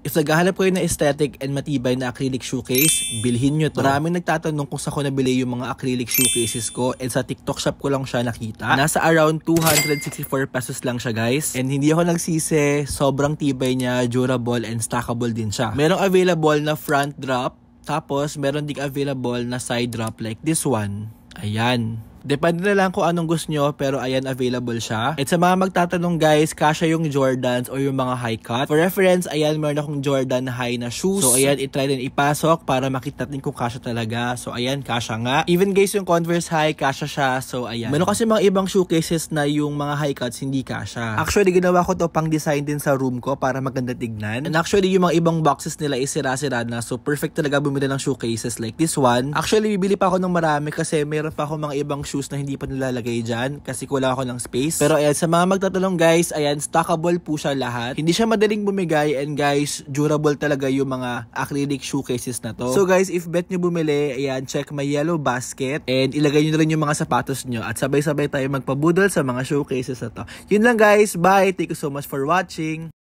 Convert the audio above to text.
If naghahanap kayo ng aesthetic and matibay na acrylic shoe case, bilhin nyo to. Maraming nagtatanong kung saan ko nabili yung mga acrylic shoe cases ko, and sa TikTok shop ko lang siya nakita. Nasa around 264 pesos lang siya, guys. And hindi ako nagsisi, sobrang tibay niya, durable and stackable din siya. Merong available na front drop, tapos meron ding available na side drop like this one. Ayan. Depende na lang kung anong gusto nyo, pero ayan, available siya. At sa mga magtatanong, guys, kasya yung Jordans o yung mga high cut. For reference, ayan, meron akong Jordan high na shoes. So ayan, itry din ipasok para makita natin kung kasya talaga. So ayan, kasya nga. Even guys, yung Converse high, kasya siya. So ayan. Meron kasi mga ibang shoe cases na yung mga high cuts hindi kasya. Actually, ginawa ko to pang design din sa room ko para maganda tignan. And actually, yung mga ibang boxes nila is sira-sira na. So perfect talaga bumili ng shoe cases like this one. Actually, bibili pa ako ng marami kasi meron pa ako mga ibang shoes na hindi pa nilalagay dyan kasi kulang ako ng space. Pero ayan, sa mga magtatanong, guys, ayan, stackable po siya lahat. Hindi siya madaling bumigay, and guys, durable talaga yung mga acrylic shoe cases na to. So guys, if bet nyo bumili, ayan, check my yellow basket and ilagay nyo na rin yung mga sapatos nyo at sabay-sabay tayo magpabudol sa mga shoe cases na to. Yun lang, guys. Bye! Thank you so much for watching!